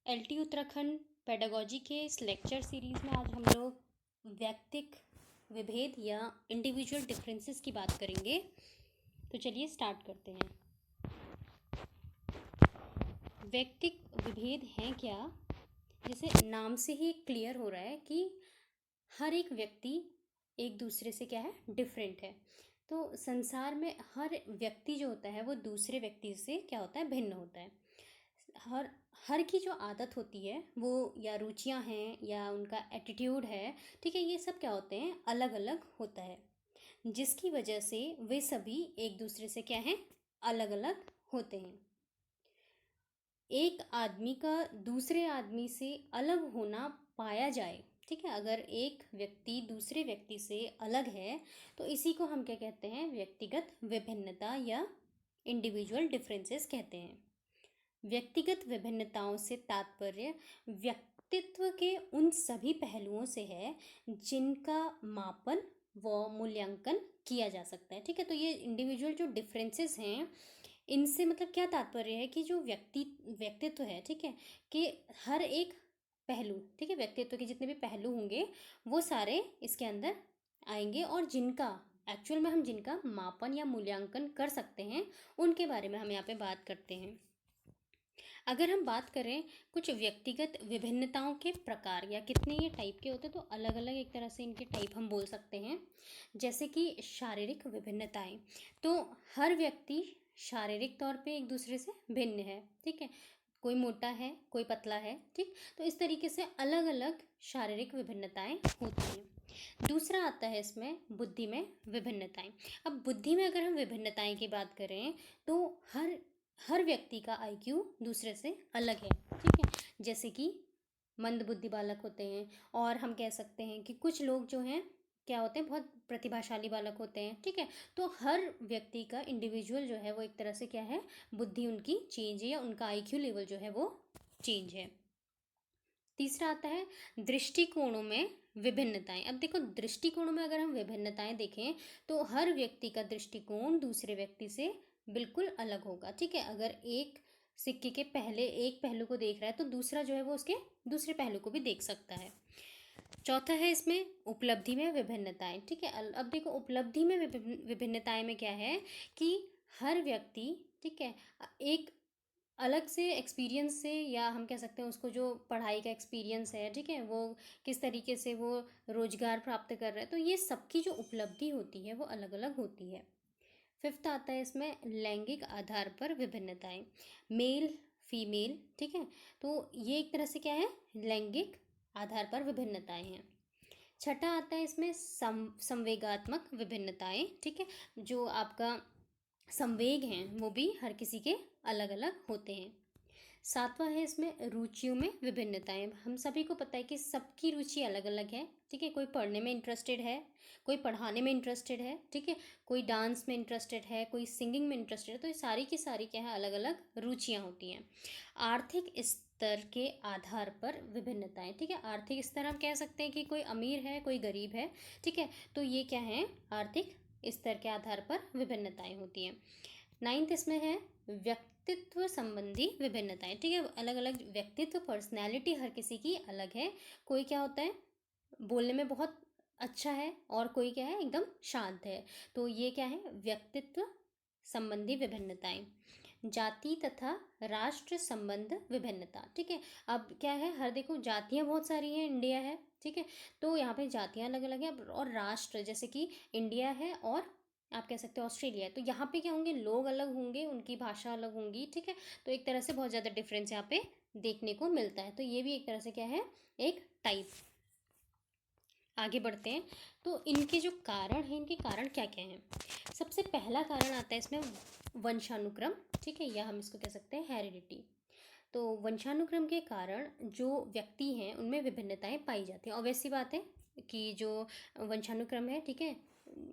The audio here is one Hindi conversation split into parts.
एलटी उत्तराखंड पेडागोजी के इस लेक्चर सीरीज़ में आज हम लोग व्यक्तिक विभेद या इंडिविजुअल डिफरेंसेस की बात करेंगे। तो चलिए स्टार्ट करते हैं। व्यक्तिक विभेद हैं क्या? जैसे नाम से ही क्लियर हो रहा है कि हर एक व्यक्ति एक दूसरे से क्या है, डिफरेंट है। तो संसार में हर व्यक्ति जो होता है वो दूसरे व्यक्ति से क्या होता है, भिन्न होता है। हर हर की जो आदत होती है वो या रुचियां हैं या उनका एटीट्यूड है, ठीक है, ये सब क्या होते हैं, अलग अलग होता है, जिसकी वजह से वे सभी एक दूसरे से क्या हैं, अलग अलग होते हैं। एक आदमी का दूसरे आदमी से अलग होना पाया जाए, ठीक है, अगर एक व्यक्ति दूसरे व्यक्ति से अलग है तो इसी को हम क्या कहते हैं, व्यक्तिगत विभिन्नता या इंडिविजुअल डिफरेंसेस कहते हैं। व्यक्तिगत विभिन्नताओं से तात्पर्य व्यक्तित्व के उन सभी पहलुओं से है जिनका मापन व मूल्यांकन किया जा सकता है, ठीक है। तो ये इंडिविजुअल जो डिफरेंसेस हैं, इनसे मतलब क्या तात्पर्य है कि जो व्यक्तित्व है, ठीक है, कि हर एक पहलू, ठीक है, व्यक्तित्व के जितने भी पहलू होंगे वो सारे इसके अंदर आएंगे, और जिनका एक्चुअल में हम जिनका मापन या मूल्यांकन कर सकते हैं उनके बारे में हम यहाँ पे बात करते हैं। अगर हम बात करें कुछ व्यक्तिगत विभिन्नताओं के प्रकार या कितने ये टाइप के होते हैं, तो अलग अलग एक तरह से इनके टाइप हम बोल सकते हैं। जैसे कि शारीरिक विभिन्नताएं, तो हर व्यक्ति शारीरिक तौर पे एक दूसरे से भिन्न है, ठीक है, कोई मोटा है कोई पतला है, ठीक। तो इस तरीके से अलग अलग शारीरिक विभिन्नताएं होती हैं। दूसरा आता है इसमें बुद्धि में विभिन्नताएं। अब बुद्धि में अगर हम विभिन्नताएं की बात करें तो हर व्यक्ति का आईक्यू दूसरे से अलग है, ठीक है। जैसे कि मंदबुद्धि बालक होते हैं, और हम कह सकते हैं कि कुछ लोग जो हैं क्या होते हैं, बहुत प्रतिभाशाली बालक होते हैं, ठीक है। तो हर व्यक्ति का इंडिविजुअल जो है वो एक तरह से क्या है, बुद्धि उनकी चेंज है या उनका आईक्यू लेवल जो है वो चेंज है। तीसरा आता है दृष्टिकोणों में विभिन्नताएं। अब देखो, दृष्टिकोणों में अगर हम विभिन्नताएं देखें तो हर व्यक्ति का दृष्टिकोण दूसरे व्यक्ति से बिल्कुल अलग होगा, ठीक है। अगर एक सिक्के के पहले एक पहलू को देख रहा है तो दूसरा जो है वो उसके दूसरे पहलू को भी देख सकता है। चौथा है इसमें उपलब्धि में विभिन्नताएं, ठीक है। अब देखो, उपलब्धि में विभिन्नताएं में क्या है कि हर व्यक्ति, ठीक है, एक अलग से एक्सपीरियंस से, या हम कह सकते हैं उसको जो पढ़ाई का एक्सपीरियंस है, ठीक है, वो किस तरीके से वो रोजगार प्राप्त कर रहा है, तो ये सबकी जो उपलब्धि होती है वो अलग अलग होती है। फिफ्थ आता है इसमें लैंगिक आधार पर विभिन्नताएं, मेल फीमेल, ठीक है। तो ये एक तरह से क्या है, लैंगिक आधार पर विभिन्नताएं हैं। छठा आता है इसमें संवेगात्मक विभिन्नताएं, ठीक है, जो आपका संवेग हैं वो भी हर किसी के अलग अलग होते हैं। सातवां है इसमें रुचियों में विभिन्नताएं। हम सभी को पता है कि सबकी रुचि अलग अलग है, ठीक है। कोई पढ़ने में इंटरेस्टेड है, कोई पढ़ाने में इंटरेस्टेड है, ठीक है, कोई डांस में इंटरेस्टेड है, कोई सिंगिंग में इंटरेस्टेड है। तो ये सारी की सारी क्या है, अलग अलग रुचियां होती हैं। आर्थिक स्तर के आधार पर विभिन्नताएं, ठीक है। आर्थिक स्तर हम कह सकते हैं कि कोई अमीर है कोई गरीब है, ठीक है। तो ये क्या है, आर्थिक स्तर के आधार पर विभिन्नताएं होती हैं। नाइन्थ इसमें है व्यक्तित्व संबंधी विभिन्नताएं, ठीक है। अलग अलग व्यक्तित्व, पर्सनैलिटी हर किसी की अलग है। कोई क्या होता है, बोलने में बहुत अच्छा है, और कोई क्या है, एकदम शांत है। तो ये क्या है, व्यक्तित्व संबंधी विभिन्नताएं। जाति तथा राष्ट्र संबंध विभिन्नता, ठीक है। अब क्या है, हर देखो जातियां बहुत सारी हैं, इंडिया है, ठीक है। तो यहाँ पे जातियां अलग अलग हैं, और राष्ट्र जैसे कि इंडिया है और आप कह सकते हो ऑस्ट्रेलिया है, तो यहाँ पे क्या होंगे, लोग अलग होंगे, उनकी भाषा अलग होंगी, ठीक है। तो एक तरह से बहुत ज़्यादा डिफरेंस यहाँ पे देखने को मिलता है। तो ये भी एक तरह से क्या है, एक टाइप। आगे बढ़ते हैं, तो इनके जो कारण हैं, इनके कारण क्या क्या हैं। सबसे पहला कारण आता है इसमें वंशानुक्रम, ठीक है, या हम इसको कह सकते हैं हेरिडिटी। तो वंशानुक्रम के कारण जो व्यक्ति हैं उनमें विभिन्नताएं पाई जाती हैं। और वैसी बात है कि जो वंशानुक्रम है, ठीक है,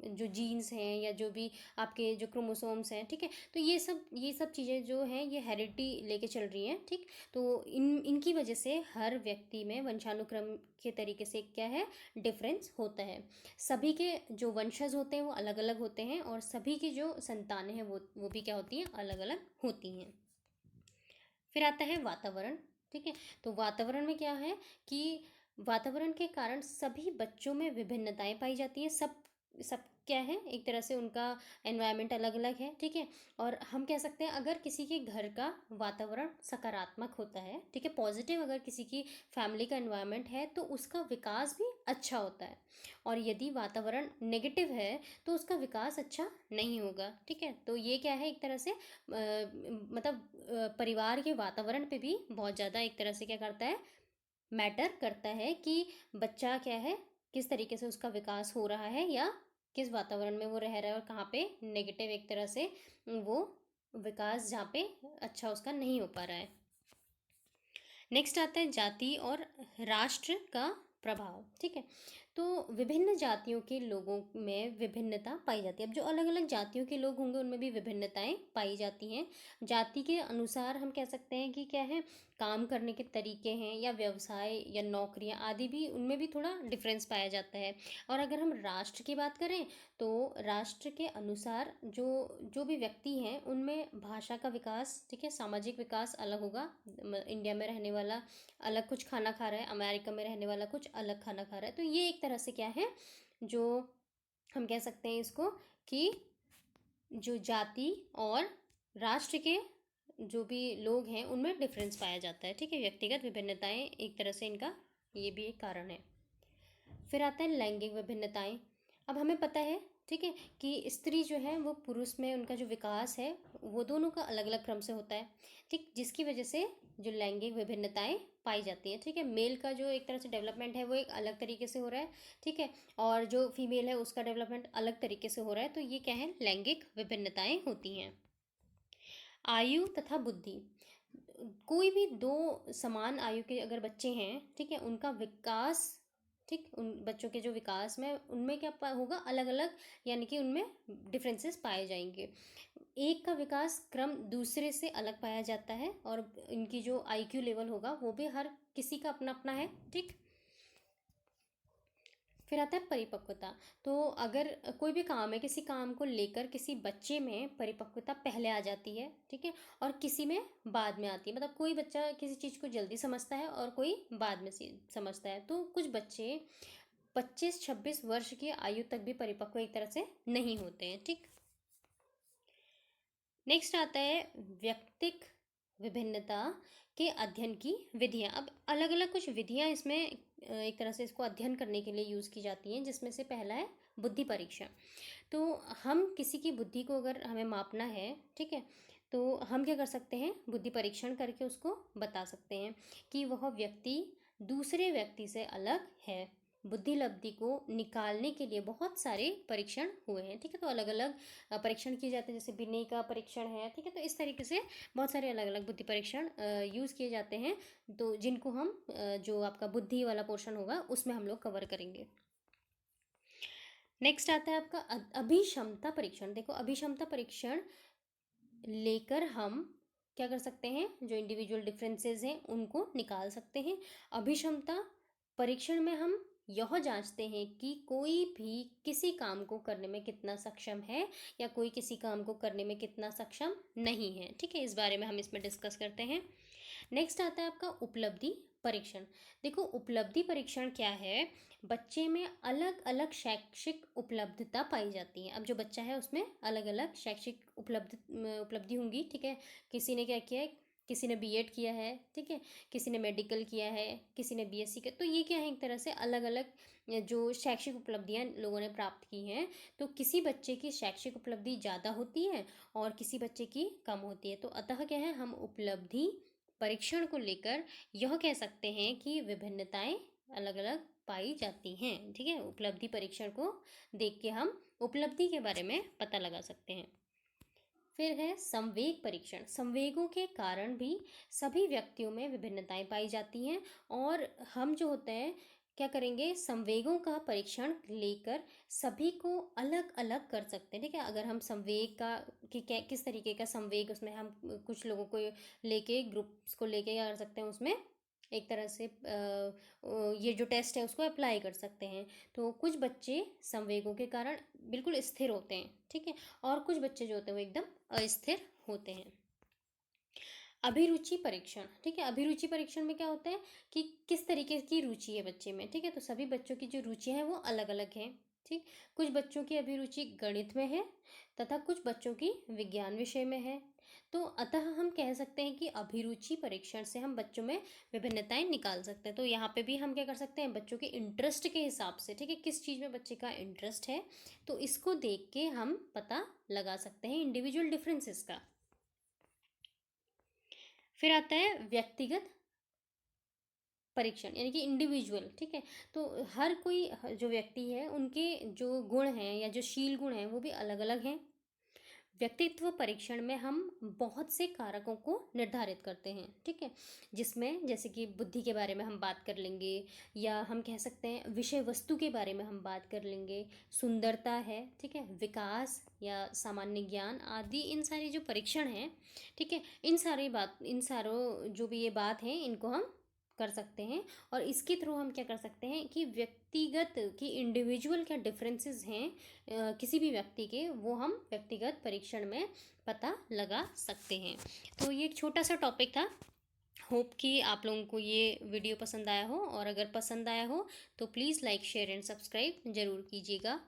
जो जीन्स हैं या जो भी आपके जो क्रोमोसोम्स हैं, ठीक है, तो ये सब चीज़ें जो हैं ये हेरिडिटी लेके चल रही हैं, ठीक। तो इनकी वजह से हर व्यक्ति में वंशानुक्रम के तरीके से क्या है, डिफरेंस होता है। सभी के जो वंशज होते हैं वो अलग अलग होते हैं, और सभी की जो संतानें हैं वो भी क्या होती हैं, अलग अलग होती हैं। फिर आता है वातावरण। ठीक है। तो वातावरण में क्या है कि वातावरण के कारण सभी बच्चों में विभिन्नताएं पाई जाती हैं। सब सब क्या है, एक तरह से उनका एनवायरनमेंट अलग अलग है, ठीक है। और हम कह सकते हैं अगर किसी के घर का वातावरण सकारात्मक होता है, ठीक है, पॉजिटिव, अगर किसी की फैमिली का एनवायरनमेंट है तो उसका विकास भी अच्छा होता है। और यदि वातावरण नेगेटिव है तो उसका विकास अच्छा नहीं होगा, ठीक है। तो ये क्या है, एक तरह से मतलब परिवार के वातावरण पे भी बहुत ज़्यादा एक तरह से क्या करता है, मैटर करता है कि बच्चा क्या है, किस तरीके से उसका विकास हो रहा है, या किस वातावरण में वो रह रहा है, और कहाँ पे नेगेटिव एक तरह से वो विकास जहाँ पे अच्छा उसका नहीं हो पा रहा है। नेक्स्ट आता है जाति और राष्ट्र का प्रभाव, ठीक है। तो विभिन्न जातियों के लोगों में विभिन्नता पाई जाती है। अब जो अलग अलग जातियों के लोग होंगे उनमें भी विभिन्नताएं पाई जाती हैं। जाति के अनुसार हम कह सकते हैं कि क्या है, काम करने के तरीके हैं, या व्यवसाय या नौकरियां आदि भी, उनमें भी थोड़ा डिफरेंस पाया जाता है। और अगर हम राष्ट्र की बात करें तो राष्ट्र के अनुसार जो जो भी व्यक्ति हैं उनमें भाषा का विकास, ठीक है, सामाजिक विकास अलग होगा। इंडिया में रहने वाला अलग कुछ खाना खा रहा है, अमेरिका में रहने वाला कुछ अलग खाना खा रहा है। तो ये एक तरह से क्या है, जो हम कह सकते हैं इसको कि जो जाति और राष्ट्र के जो भी लोग हैं उनमें डिफरेंस पाया जाता है, ठीक है। व्यक्तिगत विभिन्नताएं एक तरह से इनका ये भी एक कारण है। फिर आता है लैंगिक विभिन्नताएं। अब हमें पता है, ठीक है, कि स्त्री जो है वो पुरुष में उनका जो विकास है वो दोनों का अलग अलग क्रम से होता है, ठीक, जिसकी वजह से जो लैंगिक विभिन्नताएं पाई जाती हैं, ठीक है। मेल का जो एक तरह से डेवलपमेंट है वो एक अलग तरीके से हो रहा है, ठीक है, और जो फीमेल है उसका डेवलपमेंट अलग तरीके से हो रहा है। तो ये क्या है, लैंगिक विभिन्नताएं होती हैं। आयु तथा बुद्धि। कोई भी दो समान आयु के अगर बच्चे हैं, ठीक है, उनका विकास, ठीक, उन बच्चों के जो विकास में उनमें क्या होगा, अलग अलग, यानी कि उनमें डिफरेंसेस पाए जाएंगे। एक का विकास क्रम दूसरे से अलग पाया जाता है, और इनकी जो आईक्यू लेवल होगा वो भी हर किसी का अपना अपना है, ठीक। फिर आता है परिपक्वता। तो अगर कोई भी काम है, किसी काम को लेकर किसी बच्चे में परिपक्वता पहले आ जाती है, ठीक है, और किसी में बाद में आती है। मतलब कोई बच्चा किसी चीज़ को जल्दी समझता है और कोई बाद में समझता है। तो कुछ बच्चे 25-26 वर्ष की आयु तक भी परिपक्व एक तरह से नहीं होते हैं, ठीक। नेक्स्ट आता है व्यक्तिक विभिन्नता के अध्ययन की विधियां। अब अलग अलग कुछ विधियां इसमें एक तरह से इसको अध्ययन करने के लिए यूज़ की जाती हैं, जिसमें से पहला है बुद्धि परीक्षण। तो हम किसी की बुद्धि को अगर हमें मापना है, ठीक है, तो हम क्या कर सकते हैं, बुद्धि परीक्षण करके उसको बता सकते हैं कि वह व्यक्ति दूसरे व्यक्ति से अलग है। बुद्धि लब्धि को निकालने के लिए बहुत सारे परीक्षण हुए हैं, ठीक है। तो अलग अलग परीक्षण किए जाते हैं, जैसे बिन्नी का परीक्षण है, ठीक है। तो इस तरीके से बहुत सारे अलग अलग बुद्धि परीक्षण यूज़ किए जाते हैं, तो जिनको हम जो आपका बुद्धि वाला पोर्शन होगा उसमें हम लोग कवर करेंगे। नेक्स्ट आता है आपका अभिक्षमता परीक्षण। देखो, अभिक्षमता परीक्षण लेकर हम क्या कर सकते हैं, जो इंडिविजुअल डिफरेंसेस हैं उनको निकाल सकते हैं। अभिक्षमता परीक्षण में हम यह जांचते हैं कि कोई भी किसी काम को करने में कितना सक्षम है, या कोई किसी काम को करने में कितना सक्षम नहीं है, ठीक है। इस बारे में हम इसमें डिस्कस करते हैं। नेक्स्ट आता है आपका उपलब्धि परीक्षण। देखो, उपलब्धि परीक्षण क्या है, बच्चे में अलग अलग शैक्षिक उपलब्धता पाई जाती है। अब जो बच्चा है उसमें अलग अलग शैक्षिक उपलब्धि होंगी, ठीक है। किसी ने क्या किया है, किसी ने बीएड किया है, ठीक है, किसी ने मेडिकल किया है, किसी ने बीएससी किया। तो ये क्या है, एक तरह से अलग अलग जो शैक्षिक उपलब्धियां लोगों ने प्राप्त की हैं। तो किसी बच्चे की शैक्षिक उपलब्धि ज़्यादा होती है और किसी बच्चे की कम होती है। तो अतः क्या है, हम उपलब्धि परीक्षण को लेकर यह कह सकते हैं कि विभिन्नताएं अलग अलग पाई जाती हैं, ठीक है। उपलब्धि परीक्षण को देख के हम उपलब्धि के बारे में पता लगा सकते हैं। फिर है संवेग परीक्षण। संवेगों के कारण भी सभी व्यक्तियों में विभिन्नताएं पाई जाती हैं, और हम जो होते हैं क्या करेंगे, संवेगों का परीक्षण लेकर सभी को अलग अलग कर सकते हैं, ठीक है। अगर हम संवेग का कि किस तरीके का संवेग, उसमें हम कुछ लोगों को लेके, ग्रुप्स को लेके क्या कर सकते हैं, उसमें एक तरह से ये जो टेस्ट है उसको अप्लाई कर सकते हैं। तो कुछ बच्चे संवेगों के कारण बिल्कुल स्थिर होते हैं, ठीक है, और कुछ बच्चे जो होते हैं वो एकदम अस्थिर होते हैं। अभिरुचि परीक्षण, ठीक है। अभिरुचि परीक्षण में क्या होता है कि किस तरीके की रुचि है बच्चे में, ठीक है। तो सभी बच्चों की जो रुचि है वो अलग अलग है, ठीक। कुछ बच्चों की अभिरुचि गणित में है तथा कुछ बच्चों की विज्ञान विषय में है। तो अतः हम कह सकते हैं कि अभिरुचि परीक्षण से हम बच्चों में विभिन्नताएं निकाल सकते हैं। तो यहाँ पे भी हम क्या कर सकते हैं, बच्चों के इंटरेस्ट के हिसाब से, ठीक है, किस चीज़ में बच्चे का इंटरेस्ट है, तो इसको देख के हम पता लगा सकते हैं इंडिविजुअल डिफरेंसेस का। फिर आता है व्यक्तिगत परीक्षण, यानी कि इंडिविजुअल, ठीक है। तो हर कोई जो व्यक्ति है उनके जो गुण हैं या जो शील गुण हैं वो भी अलग अलग हैं। व्यक्तित्व परीक्षण में हम बहुत से कारकों को निर्धारित करते हैं, ठीक है, जिसमें जैसे कि बुद्धि के बारे में हम बात कर लेंगे, या हम कह सकते हैं विषय वस्तु के बारे में हम बात कर लेंगे, सुंदरता है, ठीक है, विकास या सामान्य ज्ञान आदि, इन सारी जो परीक्षण हैं, ठीक है, इन सारों जो भी ये बात है इनको हम कर सकते हैं। और इसके थ्रू हम क्या कर सकते हैं कि व्यक्तिगत की इंडिविजुअल क्या डिफरेंसेस हैं किसी भी व्यक्ति के, वो हम व्यक्तिगत परीक्षण में पता लगा सकते हैं। तो ये एक छोटा सा टॉपिक था। होप कि आप लोगों को ये वीडियो पसंद आया हो, और अगर पसंद आया हो तो please like share and subscribe ज़रूर कीजिएगा।